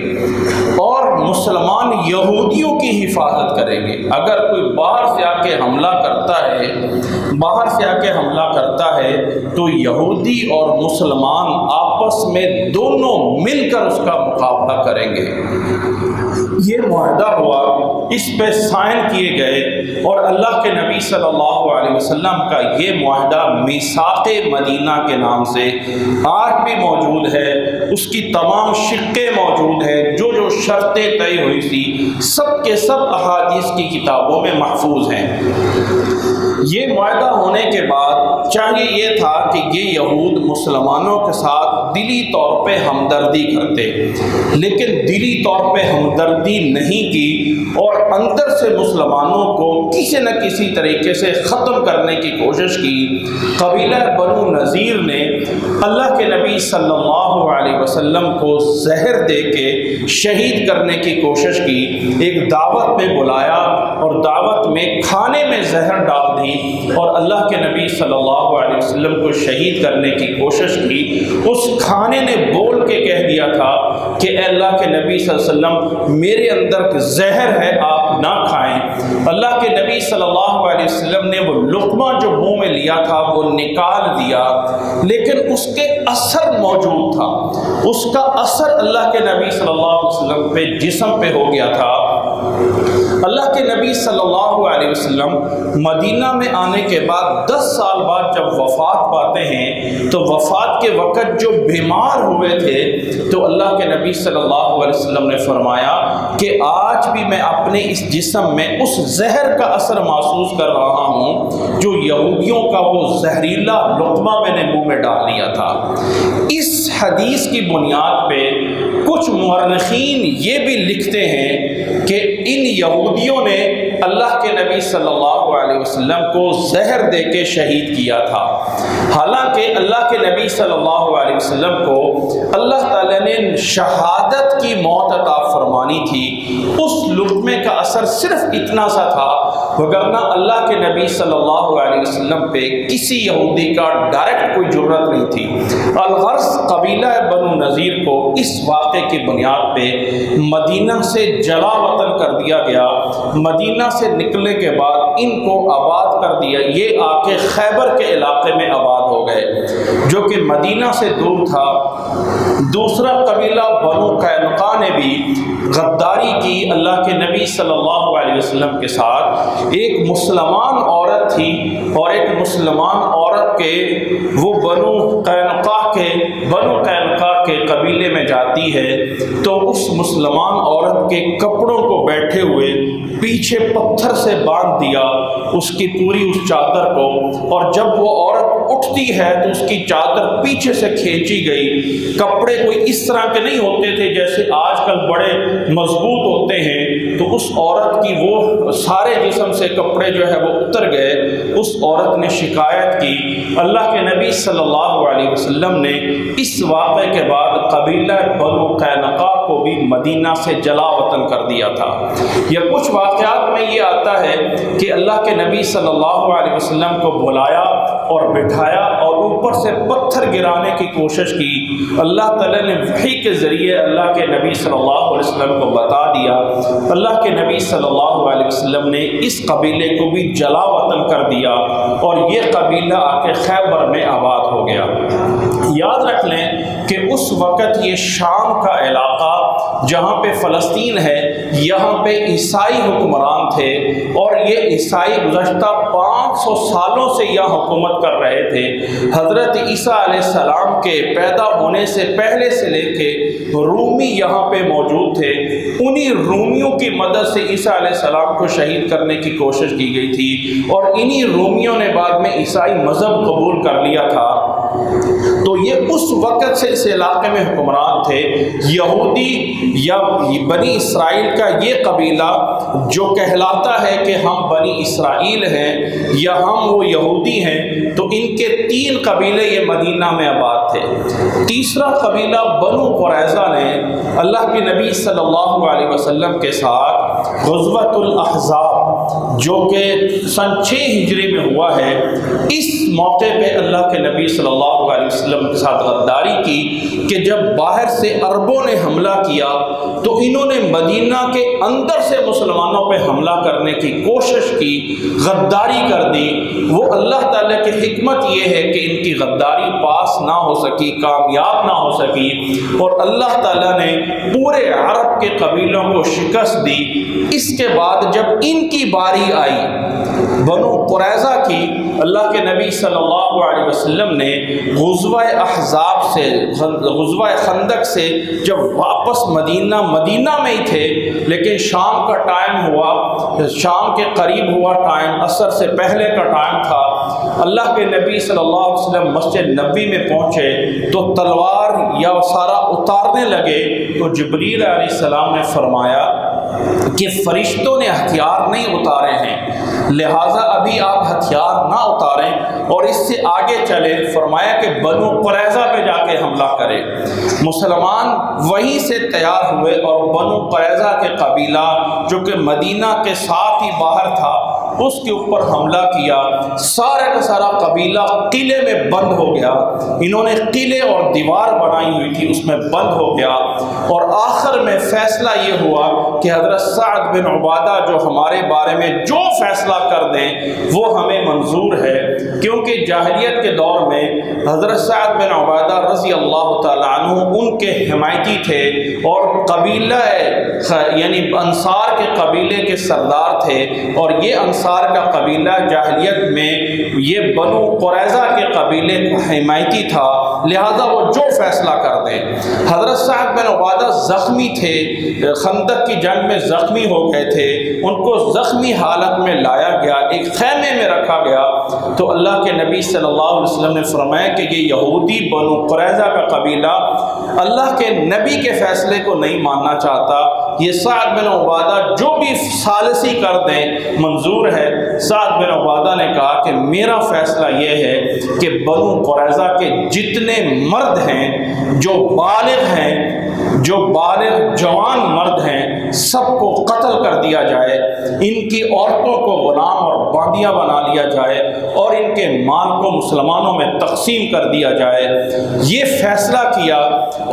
Speaker 1: اور مسلمان یہودیوں کی حفاظت کریں گے۔ اگر کوئی باہر سے آ کے حملہ کرتا ہے تو یہودی اور مسلمان آپس میں دونوں مل کر اس کا مقابلہ کریں گے۔ یہ معاہدہ ہوا، اس پہ سائن کیے گئے، اور اللہ کے نبی صلی اللہ علیہ وسلم کا یہ معاہدہ میثاق مدینہ کے نام سے آج بھی موجود ہے۔ اس کی تمام شقیں موجود ہیں، جو شرطیں طے ہوئی تھی سب کے سب احادیث کی کتابوں میں محفوظ ہیں۔ یہ معاہدہ ہونے کے بعد چاہیے یہ تھا کہ یہ یہود مسلمانوں کے ساتھ دلی طور پہ ہمدردی کرتے، لیکن دلی طور پہ ہمدردی نہیں کی، اور اندر سے مسلمانوں کو کسی نہ کسی طریقے سے ختم کرنے کی کوشش کی۔ قبیلہ بنو نذیر نے اللہ کے نبی صلی اللہ علیہ وسلم کو زہر دے کے شہید کرنے کی کوشش کی۔ ایک دعوت میں بلایا اور دعوت میں کھانے میں زہر ڈال دی، اور اللہ کے نبی صلی اللہ علیہ وسلم کو شہید کرنے کی کوشش کی۔ اس کھانے نے بول کے کہہ دیا تھا کہ اے اللہ کے نبی صلی اللہ علیہ وسلم، میرے اندر زہر ہے، آپ نہ کھائیں۔ اللہ کے نبی صلی اللہ علیہ وسلم نے وہ لقمہ جو منہ میں لیا تھا وہ نکال دیا، لیکن اس کے اثر موجود تھا۔ اس کا اثر اللہ کے نبی صلی اللہ علیہ وسلم پہ، جسم پہ ہو گیا تھا۔ اللہ کے نبی صلی اللہ علیہ وسلم مدینہ میں آنے کے بعد 10 سال بعد جب وفات پاتے ہیں تو وفات کے وقت جو بیمار ہوئے تھے تو اللہ کے نبی صلی اللہ علیہ وسلم نے فرمایا کہ آج بھی میں اپنے اس جسم میں اس زہر کا اثر محسوس کر رہا ہوں جو یہودیوں کا وہ زہریلا لقمہ میں نے منہ میں ڈال لیا تھا۔ اس حدیث کی بنیاد پہ کچھ مورخین یہ بھی لکھتے ہیں کہ ان یہودیوں نے اللہ کے نبی صلی اللہ علیہ وسلم کو زہر دے کے شہید کیا تھا، حالانکہ اللہ کے نبی صلی اللہ علیہ وسلم کو اللہ تعالیٰ نے شہادت کی موت عطا فرمانی تھی۔ اس لقمے کا اثر صرف اتنا سا تھا، وگرنہ اللہ کے نبی صلی اللہ علیہ وسلم پہ کسی یہودی کا ڈائریکٹ کوئی جرت نہیں تھی۔ الغرض قبیلہ بنو نذیر کو اس واقعے کی بنیاد پہ مدینہ سے جلا وطن کر دیا گیا۔ مدینہ سے نکلنے کے بعد ان کو آباد کر دیا، یہ آ کے خیبر کے علاقے میں آباد ہو گئے جو کہ مدینہ سے دور تھا۔ دوسرا قبیلہ بنو قینقاع نے بھی غداری کی اللہ کے نبی صلی اللہ علیہ وسلم کے ساتھ۔ ایک مسلمان عورت تھی اور ایک مسلمان عورت کے وہ بنو قینقاع کے قبیلے میں جاتی ہے تو اس مسلمان عورت کے کپڑوں کو بیٹھے ہوئے پیچھے پتھر سے باندھ دیا، اس کی پوری اس چادر کو، اور جب وہ عورت اٹھتی ہے تو اس کی چادر پیچھے سے کھینچی گئی۔ کپڑے کوئی اس طرح کے نہیں ہوتے تھے جیسے آج کل بڑے مضبوط ہوتے ہیں، تو اس عورت کی وہ سارے جسم سے کپڑے جو ہے وہ اتر گئے۔ اس عورت نے شکایت کی، اللہ کے نبی صلی اللہ علیہ وسلم نے اس واقعے کے بعد قبیلہ بنو قینقاع کو بھی مدینہ سے جلا وطن کر دیا تھا۔ یا کچھ واقعات میں یہ آتا ہے کہ اللہ کے نبی صلی اللہ علیہ وسلم کو بلایا اور بٹھایا اور اوپر سے پتھر گرانے کی کوشش کی۔ اللہ تعالیٰ نے وحی کے ذریعے اللہ کے نبی صلی اللہ علیہ وسلم کو بتا دیا۔ اللہ کے نبی صلی اللہ علیہ وسلم نے اس قبیلے کو بھی جلا وطن کر دیا اور یہ قبیلہ آ کے خیبر میں آباد ہو گیا۔ یاد رکھ لیں کہ اس وقت یہ شام کا علاقہ جہاں پہ فلسطین ہے، یہاں پہ عیسائی حکمران تھے اور یہ عیسائی گزشتہ 500 سالوں سے یہاں حکومت کر رہے تھے۔ حضرت عیسیٰ علیہ السلام کے پیدا ہونے سے پہلے سے لے کے رومی یہاں پہ موجود تھے۔ انہی رومیوں کی مدد سے عیسیٰ علیہ السلام کو شہید کرنے کی کوشش کی گئی تھی اور انہی رومیوں نے بعد میں عیسائی مذہب قبول کر لیا تھا۔ تو یہ اس وقت سے اس علاقے میں حکمران تھے۔ یہودی یا بنی اسرائیل کا یہ قبیلہ جو کہلاتا ہے کہ ہم بنی اسرائیل ہیں یا ہم وہ یہودی ہیں، تو ان کے 3 قبیلے یہ مدینہ میں آباد تھے۔ تیسرا قبیلہ بنو قریظہ نے اللہ کے نبی صلی اللہ علیہ وسلم کے ساتھ غزوۃ الاحزاب جو کہ سن 6 ہجری میں ہوا ہے، اس موقع پہ اللہ کے نبی صلی اللہ علیہ وسلم کے ساتھ غداری کی کہ جب باہر سے عربوں نے حملہ کیا تو انہوں نے مدینہ کے اندر سے مسلمانوں پہ حملہ کرنے کی کوشش کی، غداری کر دی۔ وہ اللہ تعالیٰ کی حکمت یہ ہے کہ ان کی غداری پاس نہ ہو سکی، کامیاب نہ ہو سکی، اور اللہ تعالیٰ نے پورے عرب کے قبیلوں کو شکست دی۔ اس کے بعد جب ان کی باری آئی بنو قریظہ کی، اللہ کے نبی صلی اللہ علیہ وسلم نے غزوہ احزاب سے، غزوہ خندق سے جب واپس مدینہ میں ہی تھے، لیکن شام کا ٹائم ہوا، شام کے قریب ہوا ٹائم، عصر سے پہلے کا ٹائم تھا، اللہ کے نبی صلی اللہ علیہ وسلم مسجد نبوی میں پہنچے تو تلوار یا سارا اتارنے لگے تو جبریل علیہ السلام نے فرمایا کہ فرشتوں نے ہتھیار نہیں اتارے ہیں، لہٰذا ابھی آپ ہتھیار نہ اتاریں اور اس سے آگے چلے۔ فرمایا کہ بنو قریظہ پہ جا کے حملہ کرے۔ مسلمان وہیں سے تیار ہوئے اور بنو قریظہ کے قبیلہ جو کہ مدینہ کے ساتھ ہی باہر تھا اس کے اوپر حملہ کیا۔ سارے کا سارا قبیلہ قلعے میں بند ہو گیا، انہوں نے قلعے اور دیوار بنائی ہوئی تھی اس میں بند ہو گیا، اور آخر میں فیصلہ یہ ہوا کہ حضرت سعد بن عبادہ جو ہمارے بارے میں جو فیصلہ کر دیں وہ ہمیں منظور ہے، کیونکہ جاہلیت کے دور میں حضرت سعد بن عبادہ رضی اللہ تعالیٰ عنہ ان کے حمایتی تھے اور قبیلہ یعنی انصار کے قبیلے کے سردار تھے، اور یہ انصار کا قبیلہ جاہلیت میں یہ بنو قریظہ کے قبیلے کا حمایتی تھا، لہذا وہ جو فیصلہ کر دیں۔ حضرت سعد بن عبادہ زخمی تھے، خندق کی جنگ میں زخمی ہو گئے تھے، ان کو زخمی حالت میں لایا گیا، ایک خیمے میں رکھا گیا، تو اللہ کے نبی صلی اللہ علیہ وسلم نے فرمایا کہ یہ یہودی بنو قریظہ کا قبیلہ اللہ کے نبی کے فیصلے کو نہیں ماننا چاہتا۔ یہ سعد بن عبادہ جو بھی ثالثی کر دیں منظور ہے۔ سعد بن عبادہ نے کہا کہ میرا فیصلہ یہ ہے کہ بنو قریظہ کے جتنے مرد ہیں جو بالغ ہیں، جو بالغ جوان مرد ہیں، سب کو قتل کر دیا جائے، ان کی عورتوں کو غلام اور باندیاں بنا لیا جائے اور ان کے مال کو مسلمانوں میں تقسیم کر دیا جائے۔ یہ فیصلہ کیا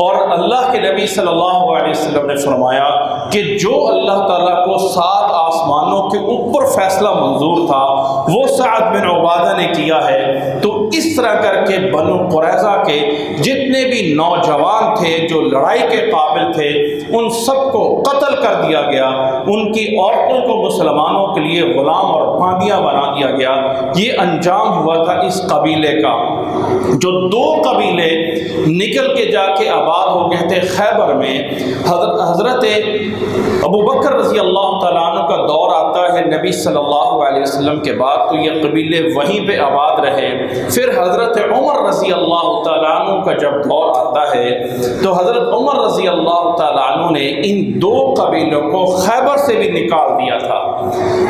Speaker 1: اور اللہ کے نبی صلی اللہ علیہ وسلم نے فرمایا کہ جو اللہ تعالیٰ کو 7 آسمانوں کے اوپر فیصلہ منظور تھا وہ سعد بن عبادہ نے کیا ہے۔ تو اس طرح کر کے بنو قریظہ کے جتنے بھی نوجوان تھے جو لڑائی کے قابل تھے ان سب کو قتل کر دیا گیا، ان کی عورتوں کو مسلمانوں کے لیے غلام اور باندیاں بنا دیا گیا۔ یہ انجام ہوا تھا اس قبیلے کا۔ جو 2 قبیلے نکل کے جا کے آباد ہو گئے تھے خیبر میں، حضرت ابو بکر رضی اللہ تعالیٰ عنہ کا دور آتا ہے نبی صلی اللہ علیہ وسلم کے بعد، تو یہ قبیلے وہیں پہ آباد رہے۔ پھر حضرت عمر رضی اللہ تعالیٰ عنہ کا جب دور آتا ہے تو حضرت عمر رضی اللہ تعالیٰ عنہ نے ان 2 قبیلوں کو خیبر سے بھی نکال دیا تھا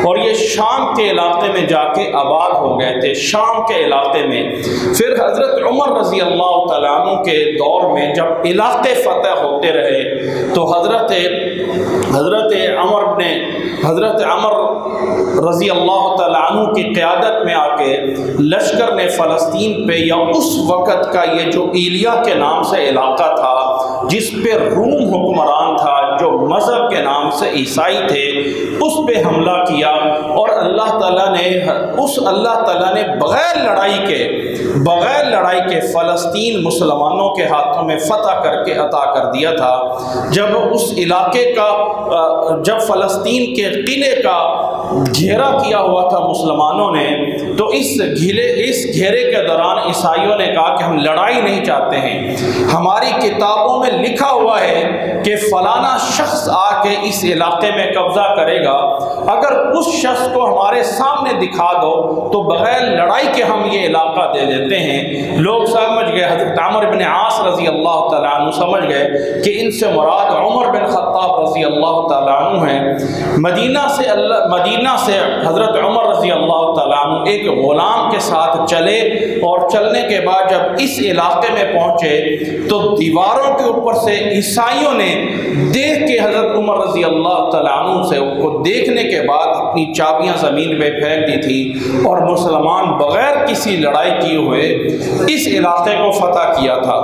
Speaker 1: اور یہ شام کے علاقے میں جا کے آباد ہو گئے تھے، شام کے علاقے میں۔ پھر حضرت عمر رضی اللہ تعالیٰ عنہ کے دور میں جب علاقے فتح ہوتے رہے تو حضرت عمر رضی اللہ تعالیٰ عنہ کی قیادت میں آ کے لشکر نے فلسطین پہ، یا اس وقت کا یہ جو ایلیا کے نام سے علاقہ تھا جس پہ روم حکمران تھا، جو مذہب کے نام سے عیسائی تھے، اس پہ حملہ کیا اور اللہ تعالیٰ نے بغیر لڑائی کے فلسطین مسلمانوں کے ہاتھوں میں فتح کر کے عطا کر دیا تھا۔ جب اس علاقے کا جب فلسطین کے قلعے کا گھیرا کیا ہوا تھا مسلمانوں نے، تو اس گھیرے کے دوران عیسائیوں نے کہا کہ ہم لڑائی نہیں چاہتے ہیں، ہماری کتابوں میں لکھا ہوا ہے کہ فلانا شخص آ کے اس علاقے میں قبضہ کرے گا، اگر اس شخص کو ہمارے سامنے دکھا دو تو بغیر لڑائی کے ہم یہ علاقہ دے دیتے ہیں۔ لوگ سمجھ گئے، حضرت عمر بن عاص رضی اللہ تعالیٰ عنہ سمجھ گئے کہ ان سے مراد عمر بن خطاب رضی اللہ تعالیٰ عنہ ہیں۔ مدینہ سے حضرت عمر رضی اللہ تعالیٰ عنہ ایک غلام کے ساتھ چلے اور چلنے کے بعد جب اس علاقے میں پہنچے تو دیواروں کے اوپر سے عیسائیوں نے دیکھ کے حضرت عمر رضی اللہ تعالیٰ عنہ سے کو دیکھنے کے بعد اپنی چابیاں زمین پہ پھینک دی تھی اور مسلمان بغیر کسی لڑائی کیے ہوئے اس علاقے کو فتح کیا تھا۔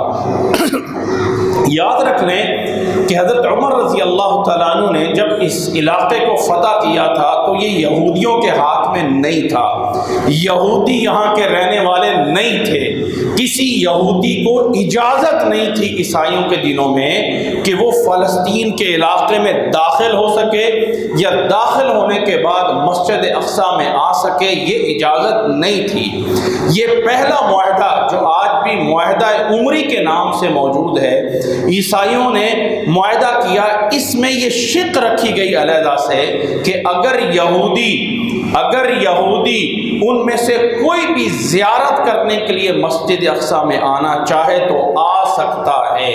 Speaker 1: یاد رکھ لیں کہ حضرت عمر رضی اللہ تعالیٰ عنہ نے جب اس علاقے کو فتح کیا تھا تو یہ یہودیوں کے ہاتھ میں نہیں تھا، یہودی یہاں کے رہنے والے نہیں تھے، کسی یہودی کو اجازت نہیں تھی عیسائیوں کے دنوں میں کہ وہ فلسطین کے علاقے میں داخل ہو سکے یا داخل ہونے کے بعد مسجد اقصی میں آ سکے، یہ اجازت نہیں تھی۔ یہ پہلا معاہدہ جو آج بھی معاہدہ عمری کے نام سے موجود ہے، عیسائیوں نے معاہدہ کیا، اس میں یہ شرط رکھی گئی علیحدہ سے کہ اگر یہودی ان میں سے کوئی بھی زیارت کرنے کے لیے مسجد اقصی میں آنا چاہے تو آ سکتا ہے۔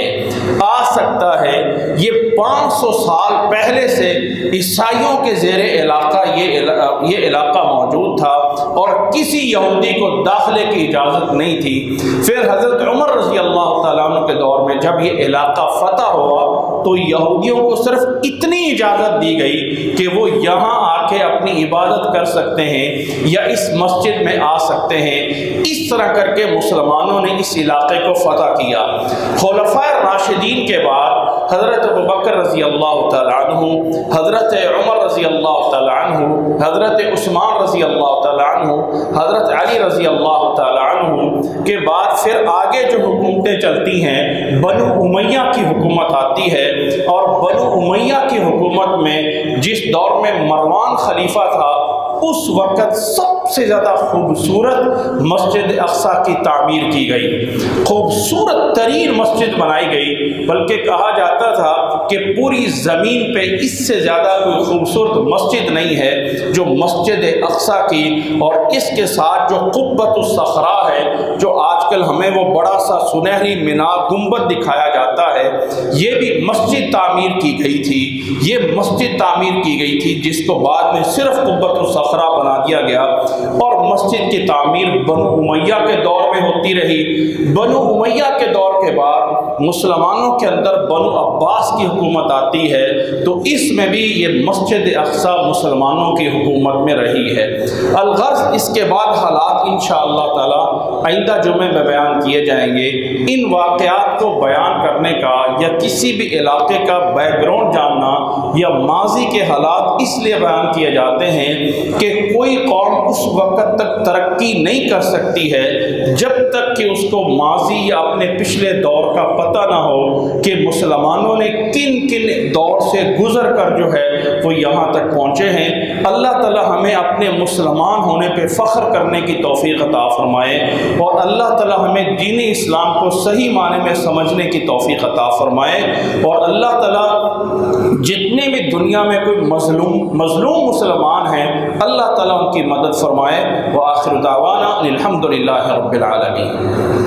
Speaker 1: یہ 500 سال پہلے سے عیسائیوں کے زیر علاقہ یہ علاقہ موجود تھا اور کسی یہودی کو داخلے کی اجازت نہیں تھی۔ پھر حضرت عمر رضی اللہ تعالیٰ عنہ کے دور میں جب یہ علاقہ فتح ہوا تو یہودیوں کو صرف اتنی اجازت دی گئی کہ وہ یہاں آ کے اپنی عبادت کر سکتے ہیں یا اس مسجد میں آ سکتے ہیں۔ اس طرح کر کے مسلمانوں نے اس علاقے کو فتح کیا۔ خلفائے راشدین کے بعد حضرت ابو بکر رضی اللہ تعالیٰ عنہ، حضرت عمر رضی اللہ تعالیٰ عنہ، حضرت عثمان رضی اللہ تعالیٰ عنہ، حضرت علی رضی اللہ تعالیٰ عنہ کے بعد پھر آگے جو حکومتیں چلتی ہیں، بنو امیہ کی حکومت آتی ہے اور بنو امیہ کی حکومت میں جس دور میں مروان خلیفہ تھا اس وقت سب سے زیادہ خوبصورت مسجد اقصی کی تعمیر کی گئی، خوبصورت ترین مسجد بنائی گئی، بلکہ کہا جاتا تھا کہ پوری زمین پہ اس سے زیادہ کوئی خوبصورت مسجد نہیں ہے جو مسجد اقصی کی، اور اس کے ساتھ جو قبۃ الصخرہ ہے جو آج کل کل ہمیں وہ بڑا سا سنہری مینار گنبد دکھایا جاتا ہے، یہ بھی مسجد تعمیر کی گئی تھی، یہ مسجد تعمیر کی گئی تھی جس کو بعد میں صرف قبۃ الصخرہ بنا دیا گیا، اور مسجد کی تعمیر بنو امیہ کے دور میں ہوتی رہی۔ بنو امیہ کے دور کے بعد مسلمانوں کے اندر بنو عباس کی حکومت آتی ہے، تو اس میں بھی یہ مسجد اقصی مسلمانوں کی حکومت میں رہی ہے۔ الغرض اس کے بعد حالات انشاءاللہ تعالی آئندہ جمعے میں بیان کیے جائیں گے۔ ان واقعات کو بیان کرنے کا یا کسی بھی علاقے کا بیک گراؤنڈ جاننا یا ماضی کے حالات اس لیے بیان کیے جاتے ہیں کہ کوئی قوم اس وقت تک ترقی نہیں کر سکتی ہے جب تک کہ اس کو ماضی یا اپنے پچھلے دور کا پتہ نہ ہو کہ مسلمانوں نے کن کن دور سے گزر کر جو ہے وہ یہاں تک پہنچے ہیں۔ اللہ تعالی ہمیں اپنے مسلمان ہونے پہ فخر کرنے کی توفیق عطا فرمائے، اور اللہ تعالی ہمیں دین اسلام کو صحیح معنی میں سمجھنے کی توفیق عطا فرمائے، اور اللہ تعالی جتنے بھی دنیا میں کوئی مظلوم مسلمان ہیں اللہ تعالی ان کی مدد فرمائے۔ وآخر دعوانا الحمدللہ رب العالمین۔